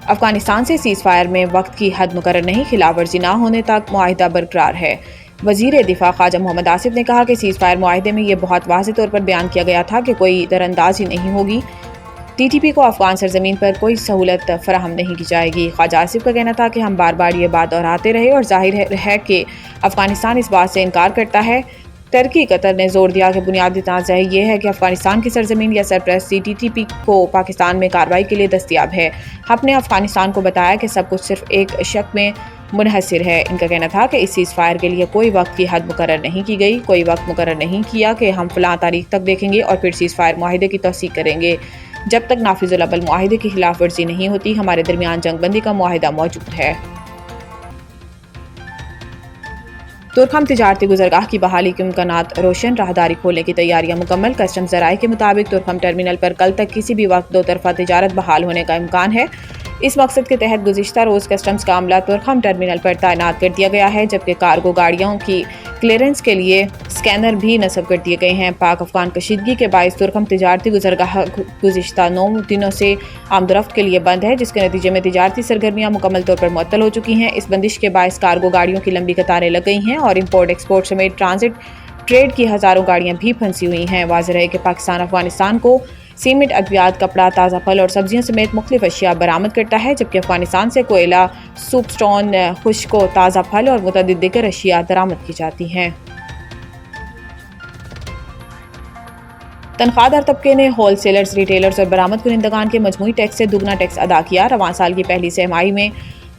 افغانستان سے cease fire میں وقت کی حد مقرر نہیں، خلاف ورزی نہ ہونے تک معاہدہ برقرار ہے۔ وزیر دفاع خواجہ محمد آصف نے کہا کہ سیز فائر معاہدے میں یہ بہت واضح طور پر بیان کیا گیا تھا کہ کوئی در اندازی نہیں ہوگی، ٹی ٹی پی کو افغان سرزمین پر کوئی سہولت فراہم نہیں کی جائے گی۔ خواجہ آصف کا کہنا تھا کہ ہم بار بار یہ بات دہراتے رہے اور ظاہر ہے کہ افغانستان اس بات سے انکار کرتا ہے۔ ترکی قطر نے زور دیا کہ بنیادی تنازع یہ ہے کہ افغانستان کی سرزمین یا سرپرستی ٹی ٹی پی کو پاکستان میں کارروائی کے لیے دستیاب ہے۔ ہم نے افغانستان کو بتایا کہ سب کچھ صرف ایک شک میں منحصر ہے۔ ان کا کہنا تھا کہ اس سیز فائر کے لیے کوئی وقت کی حد مقرر نہیں کی گئی، کوئی وقت مقرر نہیں کیا کہ ہم فلاں تاریخ تک دیکھیں گے اور پھر سیز فائر معاہدے کی توثیق کریں گے۔ جب تک نافذ العمل معاہدے کی خلاف ورزی نہیں ہوتی، ہمارے درمیان جنگ بندی کا معاہدہ موجود ہے۔ تورخم تجارتی گزرگاہ کی بحالی کے امکانات روشن، راہداری کھولنے کی تیاریاں مکمل۔ کسٹمز ذرائع کے مطابق تورخم ٹرمینل پر کل تک کسی بھی وقت دو طرفہ تجارت بحال ہونے کا امکان ہے۔ اس مقصد کے تحت گزشتہ روز کسٹمز کا عملہ تورخم ٹرمینل پر تعینات کر دیا گیا ہے، جبکہ کارگو گاڑیوں کی کلیئرنس کے لیے اسکینر بھی نصب کر دیے گئے ہیں۔ پاک افغان کشیدگی کے باعث تورخم تجارتی گزرگاہ گزشتہ 9 دنوں سے آمد و رفت کے لیے بند ہے، جس کے نتیجے میں تجارتی سرگرمیاں مکمل طور پر معطل ہو چکی ہیں۔ اس بندش کے باعث کارگو گاڑیوں کی لمبی قطاریں لگ گئی ہیں اور امپورٹ ایکسپورٹ سمیت ٹرانزٹ ٹریڈ کی ہزاروں گاڑیاں بھی پھنسی ہوئی ہیں۔ واضح ہے کہ پاکستان افغانستان کو سیمنٹ، ادویات، کپڑا، تازہ پھل اور سبزیاں سمیت مختلف اشیاء برآمد کرتا ہے، جبکہ افغانستان سے کوئلہ، سوپ سٹون، خشک و تازہ پھل اور متعدد دیگر اشیاء درآمد کی جاتی ہیں۔ تنخواہ دار طبقے نے ہول سیلرز، ریٹیلرز اور برآمد کنندگان کے مجموعی ٹیکس سے دگنا ٹیکس ادا کیا۔ رواں سال کی پہلی سہ ماہی میں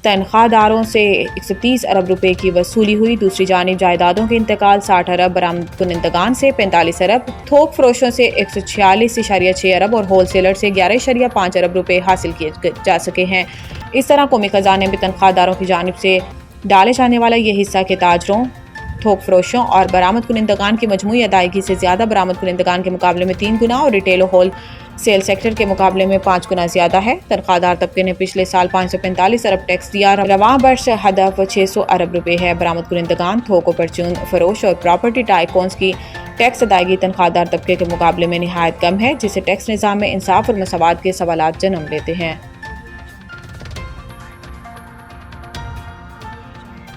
تنخواہ داروں سے 130 ارب روپے کی وصولی ہوئی۔ دوسری جانب جائیدادوں کے انتقال 60 ارب، برآمد کنندگان سے 45 ارب، تھوک فروشوں سے 146.6 ارب اور ہول سیلر سے 11.5 ارب روپے حاصل کیے جا سکے ہیں۔ اس طرح قومی خزانے میں تنخواہ داروں کی جانب سے ڈالے جانے والا یہ حصہ کہ تاجروں، تھوک فروشوں اور برآمد کنندگان کی مجموعی ادائیگی سے زیادہ برآمد کنندگان کے مقابلے میں 3 گنا اور ریٹیل و ہول سیل سیکٹر کے مقابلے میں 5 گنا زیادہ ہے۔ تنخواہ دار طبقے نے پچھلے سال 545 ارب ٹیکس دیا۔ رواں برس ہدف 600 ارب روپے ہے۔ برآمد کنندگان، تھوک و پرچون فروش اور پراپرٹی ٹائکونز کی ٹیکس ادائیگی تنخواہ دار طبقے کے مقابلے میں نہایت کم ہے، جس سے ٹیکس نظام میں انصاف اور مساوات کے سوالات جنم لیتے ہیں۔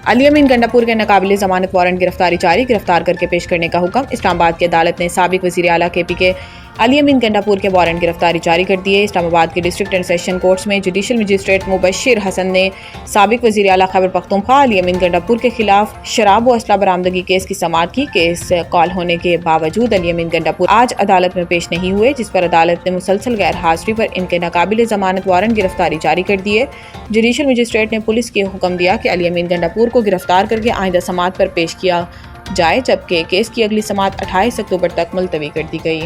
علی امین گنڈاپور کے ناقابل ضمانت وارنٹ گرفتاری جاری، گرفتار کر کے پیش کرنے کا حکم۔ اسلام آباد کی عدالت نے سابق وزیر اعلیٰ کے پی کے علی امین گنڈاپور کے وارنٹ گرفتاری جاری کر دیے۔ اسلام آباد کے ڈسٹرکٹ اینڈ سیشن کورٹس میں جوڈیشل مجسٹریٹ مبشر حسن نے سابق وزیر اعلیٰ خیبر پختونخوا علی امین گنڈاپور کے خلاف شراب و اسلحہ برآمدگی کیس کی سماعت کی۔ کیس کال ہونے کے باوجود علی امین گنڈاپور آج عدالت میں پیش نہیں ہوئے، جس پر عدالت نے مسلسل غیر حاضری پر ان کے ناقابل ضمانت وارنٹ گرفتاری جاری کر دیے۔ جوڈیشل مجسٹریٹ نے پولیس کو حکم دیا کہ علی امین گنڈاپور کو گرفتار کر کے آئندہ سماعت پر پیش کیا جائے، جبکہ کیس کی اگلی سماعت 28 اکتوبر تک ملتوی کر دی گئی۔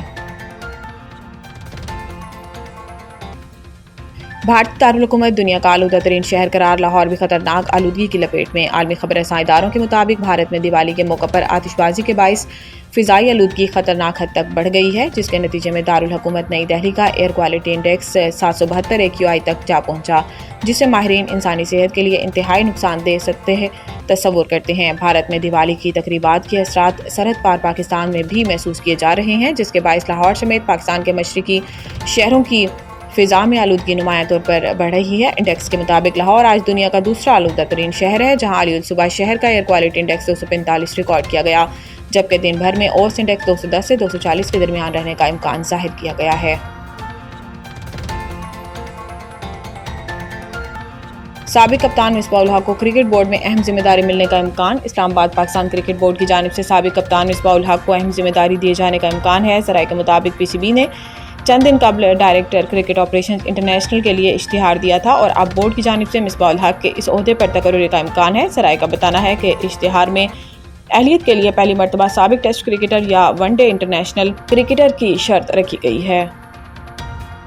بھارتی دارالحکومت دنیا کا آلودہ ترین شہر قرار، لاہور بھی خطرناک آلودگی کی لپیٹ میں۔ عالمی خبر رساں اداروں کے مطابق بھارت میں دیوالی کے موقع پر آتش بازی کے باعث فضائی آلودگی خطرناک حد تک بڑھ گئی ہے، جس کے نتیجے میں دارالحکومت نئی دہلی کا ایئر کوالٹی انڈیکس 772 AQI تک جا پہنچا، جس سے ماہرین انسانی صحت کے لیے انتہائی نقصان دہ سطح تصور کرتے ہیں۔ بھارت میں دیوالی کی تقریبات کے اثرات سرحد پار پاکستان میں بھی محسوس کیے جا رہے ہیں، جس کے باعث لاہور سمیت پاکستان کے مشرقی شہروں کی فضا میں آلودگی نمایاں طور پر بڑھ رہی ہے۔ انڈیکس کے مطابق لاہور آج دنیا کا دوسرا آلودہ ترین شہر ہے، جہاں علی الصبح شہر کا ایئر کوالٹی انڈیکس 245 ریکارڈ کیا گیا، جبکہ دن بھر میں اوس انڈیکس 210 سے 240 کے درمیان رہنے کا امکان ظاہر کیا گیا ہے۔ سابق کپتان مصباح الحق کو کرکٹ بورڈ میں اہم ذمہ داری ملنے کا امکان۔ اسلام آباد پاکستان کرکٹ بورڈ کی جانب سے سابق کپتان مصباح الحق کو اہم ذمہ داری دیے جانے کا امکان ہے۔ ذرائع کے مطابق پی سی بی نے چند دن قبل ڈائریکٹر کرکٹ آپریشنز انٹرنیشنل کے لیے اشتہار دیا تھا اور اب بورڈ کی جانب سے مصباح الحق کے اس عہدے پر تقرری کا امکان ہے۔ ذرائع کا بتانا ہے کہ اشتہار میں اہلیت کے لیے پہلی مرتبہ سابق ٹیسٹ کرکٹر یا ون ڈے انٹرنیشنل کرکٹر کی شرط رکھی گئی ہے۔